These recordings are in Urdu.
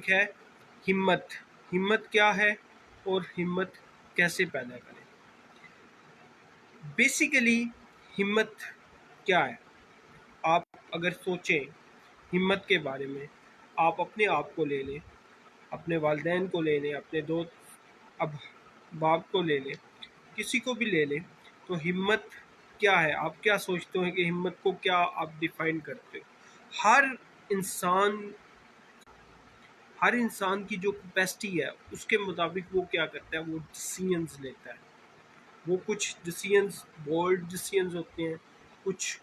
ٹاپک ہے ہمت. ہمت کیا ہے اور ہمت کیسے پیدا کریں. بیسیکلی ہمت کیا ہے؟ آپ اگر سوچیں ہمت کے بارے میں، آپ اپنے آپ کو لے لیں، اپنے والدین کو لے لیں، اپنے دوست اب باپ کو لے لیں، کسی کو بھی لے لیں، تو ہمت کیا ہے؟ آپ کیا سوچتے ہیں کہ ہمت کو کیا آپ ڈیفائن کرتے ہو؟ ہر انسان ہر انسان کی جو کیپیسٹی ہے اس کے مطابق وہ کیا کرتا ہے، وہ ڈیسیژنز لیتا ہے. وہ کچھ ڈیسیژنز بولڈ ڈیسیژنز ہوتے ہیں، کچھ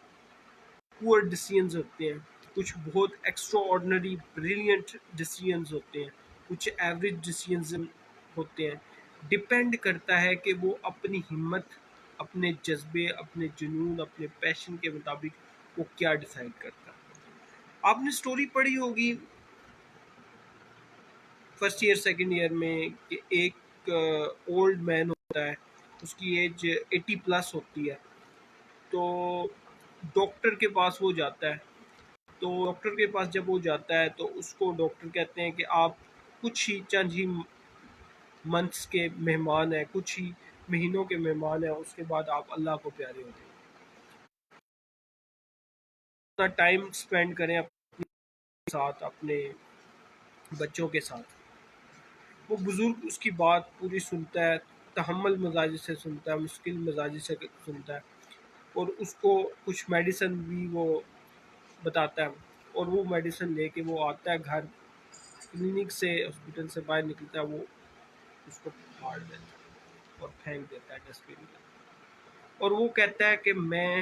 پور ڈیسیژنز ہوتے ہیں، کچھ بہت ایکسٹرا آرڈنری بریلینٹ ڈیسیژنز ہوتے ہیں، کچھ ایوریج ڈیسیژنز ہوتے ہیں. ڈپینڈ کرتا ہے کہ وہ اپنی ہمت، اپنے جذبے، اپنے جنون، اپنے پیشن کے مطابق وہ کیا ڈیسائیڈ کرتا ہے. آپ نے سٹوری پڑھی ہوگی فرسٹ ایئر سیکنڈ ایئر میں کہ ایک اولڈ مین ہوتا ہے، اس کی ایج 80+ ہوتی ہے، تو ڈاکٹر کے پاس وہ جاتا ہے. تو ڈاکٹر کے پاس جب وہ جاتا ہے تو اس کو ڈاکٹر کہتے ہیں کہ آپ کچھ ہی چند ہی منتھس کے مہمان ہیں، کچھ ہی مہینوں کے مہمان ہیں، اس کے بعد آپ اللہ کو پیارے ہو جائیں. اپنا ٹائم سپینڈ کریں اپنے ساتھ، اپنے بچوں کے ساتھ. وہ بزرگ اس کی بات پوری سنتا ہے، تحمل مزاجی سے سنتا ہے، مشکل مزاجی سے سنتا ہے، اور اس کو کچھ میڈیسن بھی وہ بتاتا ہے، اور وہ میڈیسن لے کے وہ آتا ہے گھر. کلینک سے، ہاسپٹل سے باہر نکلتا ہے، وہ اس کو پھاڑ دیتا ہے اور پھینک دیتا ہے ڈسٹ بن میں. اور وہ کہتا ہے کہ میں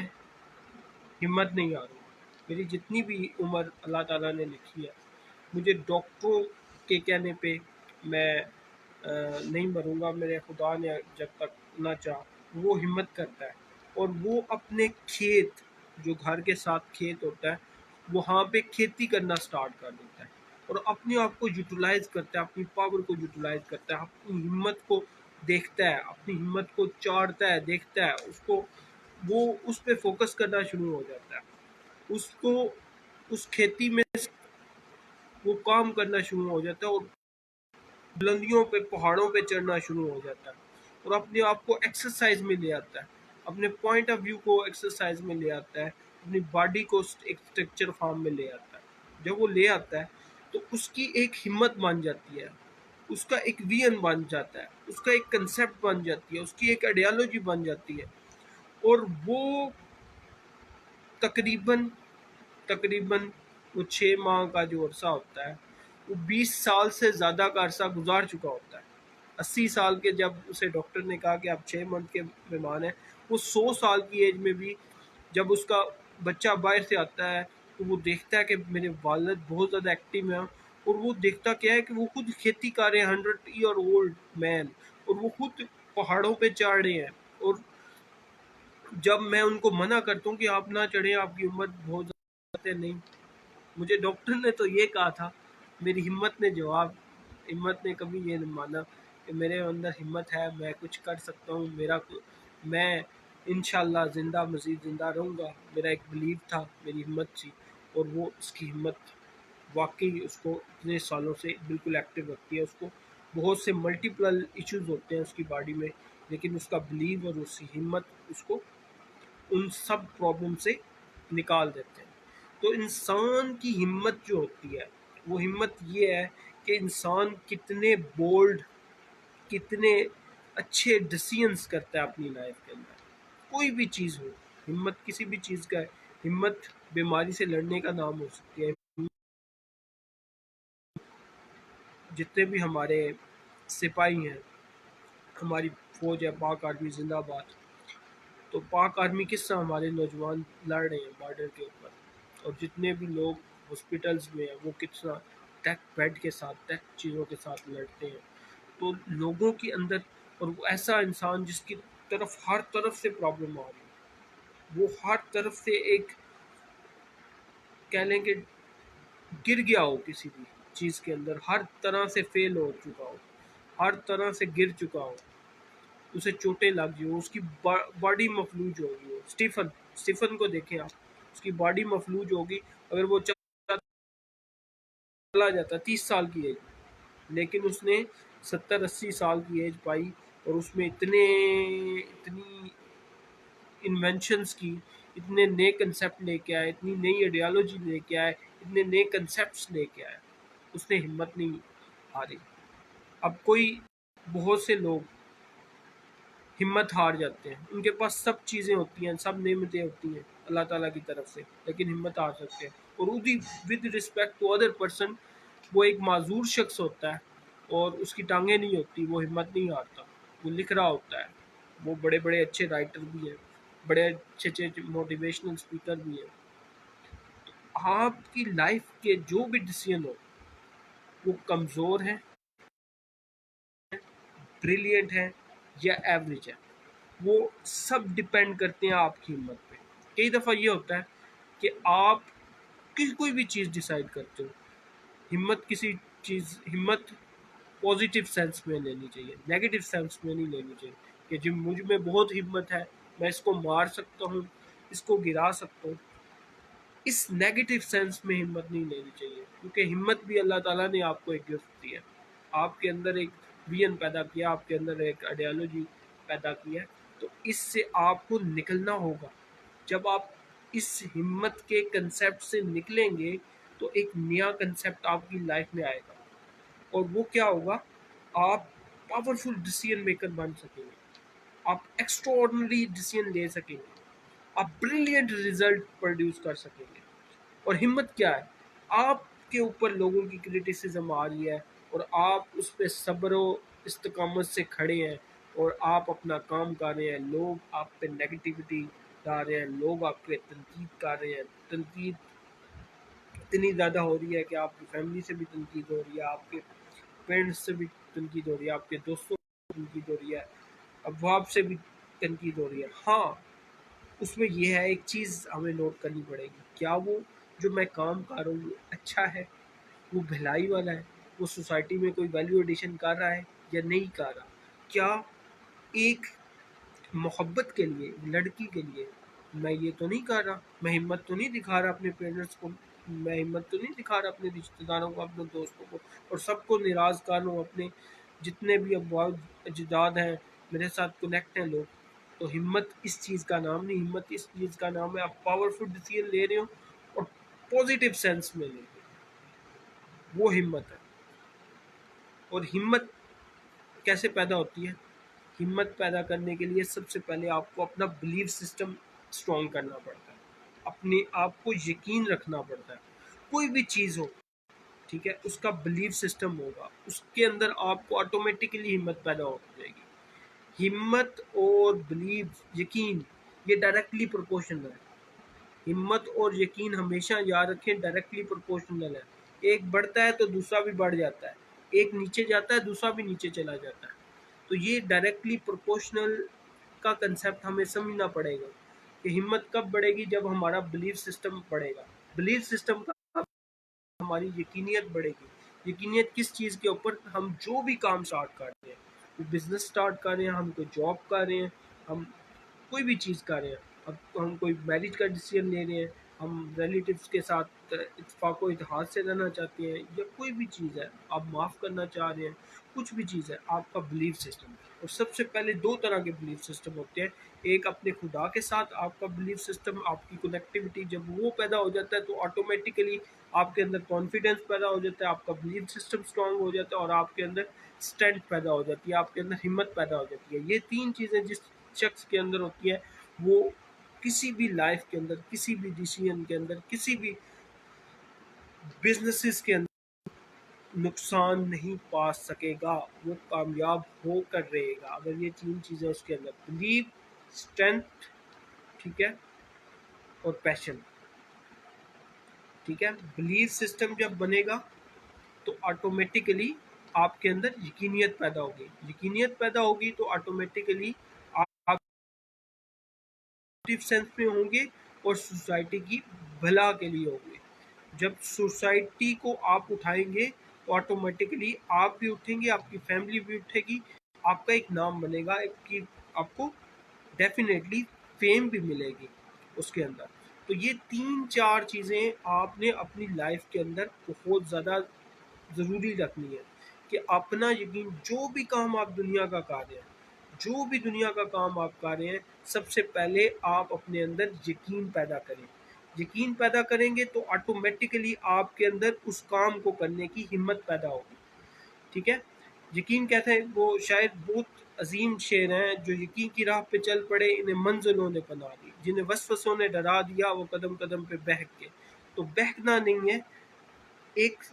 ہمت نہیں ہاروں، میری جتنی بھی عمر اللہ تعالیٰ نے لکھی ہے، مجھے ڈاکٹروں کے کہنے پہ میں نہیں مروں گا، میرے خدا نے جب تک نہ چاہ. وہ ہمت کرتا ہے اور وہ اپنے کھیت، جو گھر کے ساتھ کھیت ہوتا ہے، وہاں پہ کھیتی کرنا سٹارٹ کر دیتا ہے، اور اپنے آپ کو یوٹیلائز کرتا ہے، اپنی پاور کو یوٹیلائز کرتا ہے، اپنی ہمت کو دیکھتا ہے، اپنی ہمت کو چاڑتا ہے، دیکھتا ہے اس کو، وہ اس پہ فوکس کرنا شروع ہو جاتا ہے. اس کو اس کھیتی میں وہ کام کرنا شروع ہو جاتا ہے، اور بلندیوں پہ، پہاڑوں پہ چڑھنا شروع ہو جاتا ہے، اور اپنے آپ کو ایکسرسائز میں لے آتا ہے، اپنے پوائنٹ آف ویو کو ایکسرسائز میں لے آتا ہے، اپنی باڈی کو ایک اسٹرکچر فارم میں لے آتا ہے. جب وہ لے آتا ہے تو اس کی ایک ہمت بن جاتی ہے، اس کا ایک ویژن بن جاتا ہے، اس کا ایک کنسیپٹ بن جاتی ہے، اس کی ایک آئیڈیالوجی بن جاتی ہے. اور وہ تقریباً وہ 6 ماہ کا جو عرصہ ہوتا ہے، وہ 20 سال سے زیادہ کا عرصہ گزار چکا ہوتا ہے. 80 سال کے جب اسے ڈاکٹر نے کہا کہ آپ 6 منتھ کے مہمان ہیں، وہ 100 سال کی ایج میں بھی جب اس کا بچہ باہر سے آتا ہے تو وہ دیکھتا ہے کہ میرے والد بہت زیادہ ایکٹیو ہیں، اور وہ دیکھتا کیا ہے کہ وہ خود کھیتی کر رہے ہیں، 100 ایئر اولڈ مین، اور وہ خود پہاڑوں پہ چڑھ رہے ہیں. اور جب میں ان کو منع کرتا ہوں کہ آپ نہ چڑھیں، آپ کی عمر بہت زیادہ نہیں، مجھے ڈاکٹر نے تو یہ کہا تھا، میری ہمت نے کبھی یہ نہیں مانا کہ میرے اندر ہمت ہے، میں کچھ کر سکتا ہوں، میں انشاءاللہ مزید زندہ رہوں گا. میرا ایک بلیو تھا، میری ہمت تھی، اور وہ اس کی ہمت واقعی اس کو اتنے سالوں سے بالکل ایکٹیو رکھتی ہے. اس کو بہت سے ملٹیپل ایشوز ہوتے ہیں اس کی باڈی میں، لیکن اس کا بلیو اور اس کی ہمت اس کو ان سب پرابلم سے نکال دیتے ہیں. تو انسان کی ہمت جو ہوتی ہے، وہ ہمت یہ ہے کہ انسان کتنے بولڈ، کتنے اچھے ڈیسیژنز کرتا ہے اپنی لائف کے اندر. کوئی بھی چیز ہو، ہمت کسی بھی چیز کا ہے. ہمت بیماری سے لڑنے کا نام ہو سکتی ہے. جتنے بھی ہمارے سپاہی ہیں، ہماری فوج ہے، پاک آرمی زندہ باد. تو پاک آرمی کس طرح ہمارے نوجوان لڑ رہے ہیں بارڈر کے اوپر، اور جتنے بھی لوگ ہاسپٹلز میں ہیں وہ کس طرح ٹیک بیڈ کے ساتھ، ٹیک چیزوں کے ساتھ لڑتے ہیں. تو لوگوں کے اندر، اور وہ ایسا انسان جس کی طرف ہر طرف سے پرابلم آ رہی ہے، وہ ہر طرف سے ایک کہہ لیں کہ گر گیا ہو کسی بھی چیز کے اندر، ہر طرح سے فیل ہو چکا ہو، ہر طرح سے گر چکا ہو، اسے چوٹیں لگ گئی ہو، اس کی باڈی مفلوج ہوگی ہو. اسٹیفن کو دیکھیں آپ، اس کی باڈی مفلوج ہوگی، اگر وہ چلا چلا جاتا 30 سال کی ایج میں، لیکن اس نے 70-80 سال کی ایج پائی، اور اس میں اتنی انوینشنس کی، اتنے نئے کنسیپٹ لے کے آئے، اتنی نئی آئیڈیالوجی لے کے آئے، اتنے نئے کنسیپٹس لے کے آئے، اس نے ہمت نہیں ہاری۔ اب بہت سے لوگ ہمت ہار جاتے ہیں، ان کے پاس سب چیزیں ہوتی ہیں، سب نعمتیں ہوتی ہیں اللہ تعالیٰ کی طرف سے، لیکن ہمت ہار سکتے ہیں۔ اور with respect to other person, وہ ایک معذور شخص ہوتا ہے اور اس کی ٹانگیں نہیں ہوتی، وہ ہمت نہیں ہارتا، وہ لکھ رہا ہوتا ہے، وہ بڑے بڑے اچھے رائٹر بھی ہیں، بڑے اچھے اچھے موٹیویشنل اسپیکر بھی ہیں۔ آپ کی لائف کے جو بھی ڈیسیژن ہو، وہ کمزور ہیں، بریلینٹ ہے یا ایوریج ہے، وہ سب ڈپینڈ کرتے ہیں آپ کی ہمت پہ۔ کئی دفعہ یہ ہوتا ہے کہ آپ کوئی بھی چیز ڈیسائیڈ کرتے ہو، ہمت پازیٹیو سینس میں لینی چاہیے، نیگیٹو سینس میں نہیں لینی چاہیے کہ جب مجھ میں بہت ہمت ہے، میں اس کو مار سکتا ہوں، اس کو گرا سکتا ہوں۔ اس نیگیٹو سینس میں ہمت نہیں لینی چاہیے، کیونکہ ہمت بھی اللہ تعالیٰ نے آپ کو ایک گفٹ دی ہے، آپ کے اندر ایک ویژن پیدا کیا، آپ کے اندر ایک آئیڈیالوجی پیدا کی ہے، تو اس سے آپ کو نکلنا ہوگا۔ جب آپ اس ہمت کے کنسیپٹ سے نکلیں گے تو ایک نیا کنسیپٹ آپ کی لائف میں آئے گا، اور وہ کیا ہوگا؟ آپ پاورفل ڈیسیژن میکر بن سکیں گے، آپ ایکسٹرا آرڈنری ڈیسیژن لے سکیں گے، آپ بریلینٹ ریزلٹ پروڈیوس کر سکیں گے۔ اور ہمت کیا ہے؟ آپ کے اوپر لوگوں کی کرٹیسزم آ رہی ہے اور آپ اس پہ صبر و استقامت سے کھڑے ہیں، اور آپ اپنا کام کر رہے ہیں، لوگ آپ پہ نیگیٹیوٹی ڈال رہے ہیں، لوگ آپ پہ تنقید کر رہے ہیں، تنقید اتنی زیادہ ہو رہی ہے کہ آپ کی فیملی سے بھی تنقید ہو رہی ہے، آپ کے پیرنٹس سے بھی تنقید ہو رہی ہے، آپ کے دوستوں سے بھی تنقید ہو رہی ہے، ابواب سے بھی تنقید ہو رہی ہے۔ ہاں، اس میں یہ ہے، ایک چیز ہمیں نوٹ کرنی پڑے گی، کیا وہ جو میں کام کر رہا ہوں وہ اچھا ہے، وہ بھلائی والا ہے، وہ سوسائٹی میں کوئی ویلیو ایڈیشن کر رہا ہے یا نہیں کر رہا؟ کیا ایک محبت کے لیے، لڑکی کے لیے میں یہ تو نہیں کر رہا، میں ہمت تو نہیں دکھا رہا اپنے پیرنٹس کو، میں ہمت تو نہیں دکھا رہا اپنے رشتہ داروں کو، اپنے دوستوں کو، اور سب کو ناراض کر رہا ہوں، اپنے جتنے بھی اباء اجداد ہیں میرے ساتھ کنیکٹ ہیں لوگ۔ تو ہمت اس چیز کا نام نہیں، ہمت اس چیز کا نام ہے آپ پاورفل ڈیسیژن لے رہے ہو اور پازیٹیو سینس میں لے رہے ہو، وہ ہمت ہے۔ اور ہمت کیسے پیدا ہوتی ہے؟ ہمت پیدا کرنے کے لیے سب سے پہلے آپ کو اپنا بلیف سسٹم اسٹرانگ کرنا پڑتا ہے، اپنے آپ کو یقین رکھنا پڑتا ہے، کوئی بھی چیز ہو، ٹھیک ہے، اس کا بلیف سسٹم ہوگا، اس کے اندر آپ کو آٹومیٹکلی ہمت پیدا ہو جائے گی۔ ہمت اور بلیف، یقین، یہ ڈائریکٹلی پروپورشنل ہے۔ ہمت اور یقین ہمیشہ یاد رکھیں ڈائریکٹلی پروپورشنل ہے، ایک بڑھتا ہے تو دوسرا بھی بڑھ جاتا ہے، ایک نیچے جاتا ہے دوسرا بھی نیچے چلا جاتا ہے۔ تو یہ ڈائریکٹلی پروپورشنل کا کنسیپٹ ہمیں سمجھنا پڑے گا کہ ہمت کب بڑھے گی؟ جب ہمارا بلیف سسٹم بڑھے گا۔ بلیف سسٹم کا ہماری یقینیت بڑھے گی۔ یقینیت کس چیز کے اوپر؟ ہم جو بھی کام سٹارٹ کر رہے ہیں، وہ بزنس سٹارٹ کر رہے ہیں، ہم کوئی جاب کر رہے ہیں، ہم کوئی بھی چیز کر رہے ہیں، اب ہم کوئی میرج کا ڈیسیژن لے رہے ہیں، ہم ریلیٹیوز کے ساتھ اتفاق و اتحاد سے رہنا چاہتے ہیں، یا کوئی بھی چیز ہے، آپ معاف کرنا چاہ رہے ہیں، کچھ بھی چیز ہے، آپ کا بلیف سسٹم۔ اور سب سے پہلے دو طرح کے بلیف سسٹم ہوتے ہیں، ایک اپنے خدا کے ساتھ آپ کا بلیف سسٹم، آپ کی کنیکٹیوٹی جب وہ پیدا ہو جاتا ہے تو آٹومیٹیکلی آپ کے اندر کانفیڈنس پیدا ہو جاتا ہے، آپ کا بلیف سسٹم اسٹرانگ ہو جاتا ہے، اور آپ کے اندر اسٹرینتھ پیدا ہو جاتی ہے، آپ کے اندر ہمت پیدا ہو جاتی ہے۔ یہ تین چیزیں جس شخص کے اندر ہوتی ہے، وہ کسی بھی لائف کے اندر، کسی بھی ڈیسیژن کے اندر، کسی بھی بزنسز کے اندر نقصان نہیں پا سکے گا، وہ کامیاب ہو کر رہے گا اگر یہ تین چیزیں اس کے اندر، بلیف، اسٹرینتھ، ٹھیک ہے، اور پیشن، ٹھیک ہے۔ بلیف سسٹم جب بنے گا تو آٹومیٹیکلی آپ کے اندر یقینیت پیدا ہوگی، یقینیت پیدا ہوگی تو آٹومیٹیکلی آپ سینس میں ہوں گے اور سوسائٹی کی بھلا کے لیے ہوں گے۔ جب سوسائٹی کو آپ اٹھائیں گے تو آٹومیٹکلی آپ بھی اٹھیں گے، آپ کی فیملی بھی اٹھے گی، آپ کا ایک نام بنے گا، آپ کو ڈیفینیٹلی فیم بھی ملے گی اس کے اندر۔ تو یہ تین چار چیزیں آپ نے اپنی لائف کے اندر بہت زیادہ ضروری رکھنی ہے کہ اپنا یقین، جو بھی کام آپ دنیا کا کر رہے ہیں، جو بھی دنیا کا کام آپ کر رہے ہیں، سب سے پہلے آپ اپنے اندر یقین پیدا کریں. یقین پیدا کریں گے تو آٹومیٹیکلی آپ کے اندر اس کام کو کرنے کی ہمت پیدا ہوگی. ٹھیک ہے. یقین کہتے ہیں وہ شاید بہت عظیم شعر ہیں، جو یقین کی راہ پہ چل پڑے انہیں منزلوں نے پناہ دی، جنہیں وسوسوں نے ڈرا دیا وہ قدم قدم پہ بہک کے. تو بہکنا نہیں ہے، ایک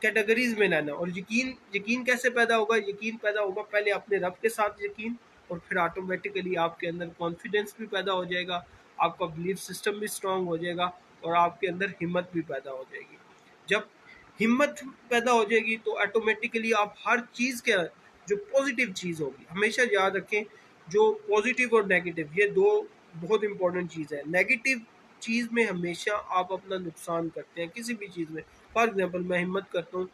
کیٹیگریز میں لینا. اور یقین کیسے پیدا ہوگا؟ یقین پیدا ہوگا پہلے اپنے رب کے ساتھ یقین، اور پھر آٹومیٹیکلی آپ کے اندر کانفیڈنس بھی پیدا ہو جائے گا، آپ کا بلیف سسٹم بھی اسٹرانگ ہو جائے گا، اور آپ کے اندر ہمت بھی پیدا ہو جائے گی. جب ہمت پیدا ہو جائے گی تو آٹومیٹیکلی آپ ہر چیز کے جو پازیٹیو چیز ہوگی، ہمیشہ یاد رکھیں جو پازیٹیو اور نیگیٹو یہ دو بہت امپورٹنٹ چیز ہے. نیگیٹو چیز میں ہمیشہ آپ اپنا نقصان کرتے ہیں کسی بھی چیز میں. فار ایگزامپل میں ہمت کرتا ہوں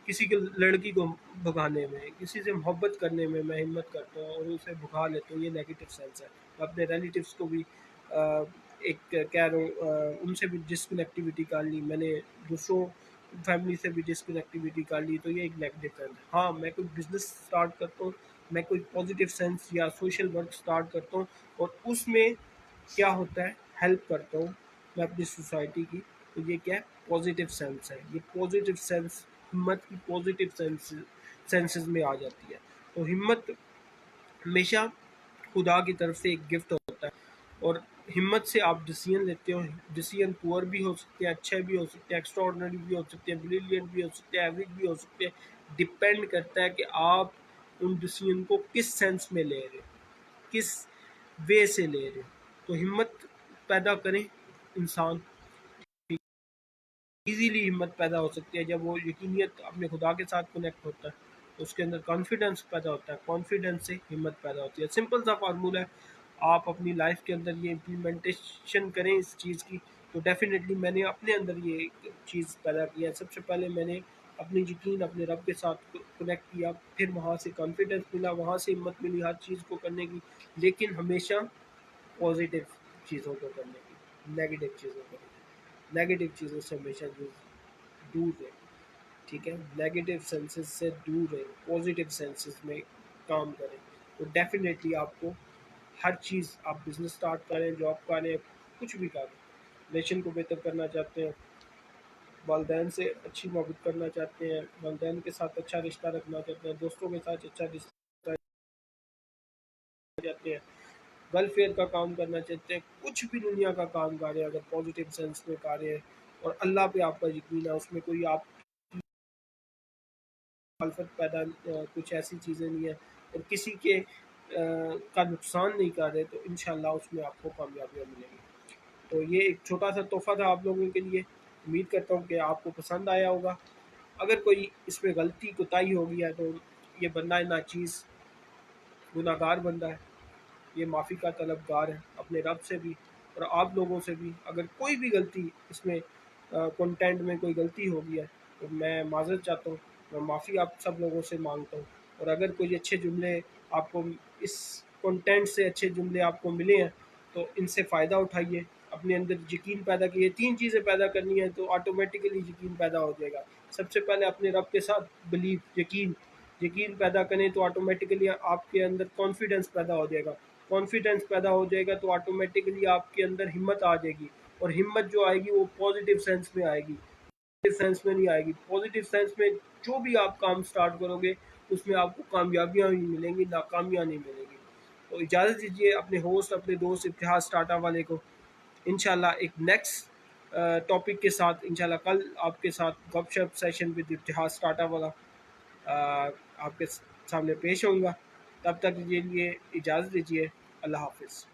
کسی کے لڑکی کو بھگانے میں، کسی سے محبت کرنے میں میں ہمت کرتا ہوں اور اسے بھگا لیتا ہوں، یہ نیگیٹو سینس ہے. میں اپنے ریلیٹیوس کو بھی ایک کہہ رہا ہوں ان سے بھی ڈسکنیکٹیوٹی کر لی، میں نے دوسروں فیملی سے بھی ڈسکنیکٹیوٹی کر لی، تو یہ ایک نیگیٹو سینس ہے. ہاں میں کوئی بزنس اسٹارٹ کرتا ہوں، میں کوئی پازیٹیو سینس یا سوشل ورک اسٹارٹ کرتا ہوں، اور اس میں کیا ہوتا ہے ہیلپ کرتا ہوں میں اپنی سوسائٹی کی، تو یہ کیا ہے پازیٹیو سینس ہے. یہ پازیٹیو سینس ہمت کی پازیٹیو سینسز میں آ جاتی ہے. تو ہمت ہمیشہ خدا کی طرف سے ایک گفٹ ہوتا ہے، اور ہمت سے آپ ڈیسیژن لیتے ہو. ڈیسیژن پور بھی ہو سکتے ہیں، اچھے بھی ہو سکتے ہیں، ایکسٹرا آرڈنری بھی ہو سکتے ہیں، بریلینٹ بھی ہو سکتے ہیں، ایوریج بھی ہو سکتے ہیں. ڈپینڈ کرتا ہے کہ آپ ان ڈیسیژن کو کس سینس میں لے رہے ہیں، کس وے سے لے رہے ہیں. تو ہمت پیدا کریں انسان، ایزیلی ہمت پیدا ہو سکتی ہے جب وہ یقینیت اپنے خدا کے ساتھ کنیکٹ ہوتا ہے، تو اس کے اندر کانفیڈنس پیدا ہوتا ہے، کانفیڈنس سے ہمت پیدا ہوتی ہے. سمپل سا فارمولہ ہے، آپ اپنی لائف کے اندر یہ امپلیمنٹیشن کریں اس چیز کی، تو ڈیفینیٹلی میں نے اپنے اندر یہ چیز پیدا کیا ہے. سب سے پہلے میں نے اپنی یقین اپنے رب کے ساتھ کنیکٹ کیا، پھر وہاں سے کانفیڈنس ملا، وہاں سے ہمت ملی ہر چیز کو کرنے کی، لیکن ہمیشہ پازیٹیو چیزوں کو کرنے کی، نیگیٹو چیزوں کو کرنے کی. نیگیٹو چیزوں سے ہمیشہ دور رہیں. ٹھیک ہے، نیگیٹو سینسز سے دور رہیں، پازیٹیو سینسز میں کام کریں. تو ڈیفینیٹلی آپ کو ہر چیز، آپ بزنس اسٹارٹ کریں، جاب کریں، کچھ بھی کریں، ریلیشن کو بہتر کرنا چاہتے ہیں، والدین سے اچھی محبت کرنا چاہتے ہیں، والدین کے ساتھ اچھا رشتہ رکھنا چاہتے ہیں، دوستوں کے ساتھ اچھا رشتہ چاہتے ہیں، ویلفیئر کا کام کرنا چاہتے ہیں، کچھ بھی دنیا کا کام کر رہے ہیں، اگر پازیٹیو سینس میں کر رہے ہیں اور اللہ پہ آپ کا یقین ہے، اس میں کوئی آپ مخالفت پیدا کچھ ایسی چیزیں نہیں ہیں، اور کسی کے کا نقصان نہیں کر رہے، تو انشاءاللہ اس میں آپ کو کامیابیاں ملیں گی. تو یہ ایک چھوٹا سا تحفہ تھا آپ لوگوں کے لیے. امید کرتا ہوں کہ آپ کو پسند آیا ہوگا. اگر کوئی اس میں غلطی کوتاہی ہو گیا ہے تو یہ بندہ ناچیز گناہ گار بندہ ہے، یہ معافی کا طلبگار ہے اپنے رب سے بھی اور آپ لوگوں سے بھی. اگر کوئی بھی غلطی اس میں کنٹینٹ میں کوئی غلطی ہو گیا ہے تو میں معذرت چاہتا ہوں، میں معافی آپ سب لوگوں سے مانگتا ہوں. اور اگر کوئی اچھے جملے آپ کو اس کنٹینٹ سے اچھے جملے آپ کو ملے ہیں تو ان سے فائدہ اٹھائیے، اپنے اندر یقین پیدا کیے. 3 چیزیں پیدا کرنی ہیں تو آٹومیٹیکلی یقین پیدا ہو جائے گا. سب سے پہلے اپنے رب کے ساتھ بلیف، یقین پیدا کریں تو آٹومیٹیکلی آپ کے اندر کانفیڈنس پیدا ہو جائے گا. کانفیڈنس پیدا ہو جائے گا تو آٹومیٹیکلی آپ کے اندر ہمت آ جائے گی، اور ہمت جو آئے گی وہ پازیٹیو سینس میں آئے گی، نیگیٹو سینس میں نہیں آئے گی. پازیٹیو سینس میں جو بھی آپ کام سٹارٹ کرو گے اس میں آپ کو کامیابیاں بھی ملیں گی، ناکامیاں نہیں ملیں گی. تو اجازت دیجیے اپنے ہوسٹ، اپنے دوست ابتہاج ٹاٹا والے کو، انشاءاللہ ایک نیکسٹ ٹاپک کے ساتھ انشاءاللہ کل آپ کے ساتھ گپ شپ سیشن ود ابتہاج ٹاٹا والا آپ کے سامنے پیش ہوں گا. تب تک کے لیے اجازت دیجیے. اللہ حافظ.